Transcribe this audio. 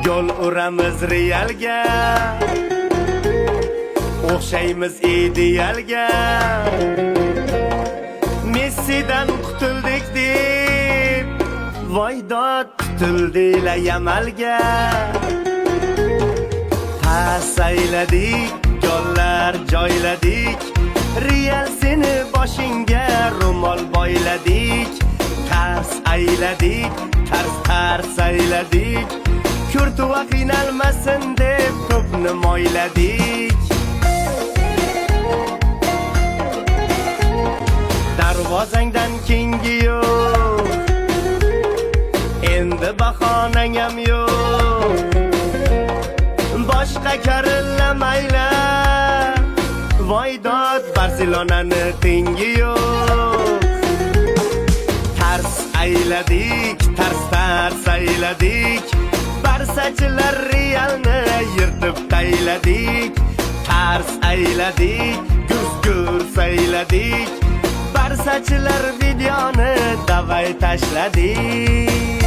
Yo'l uramiz realga, o'xshaymiz idealga. Messidan qutuldik deb voydod tutildilar yamalga. Tasayladik, gollar joyladik, Real seni boshingga ro'mol boyladik. Tars ayladik, tars ayladik, Kurtuva qiynalmasin deb to'pni moyladik. Darvozangdan kengi yo'q, endi bahonang ham yo'q. Boshqa karillamaylar, voydod Barselonani tengi yo'q. Tars ayladik, tars ayladik, Barsachilar Realni yirtib tayladik. Tars ayladik, gurs ayladik, Barsachilar videoni davay tashladik.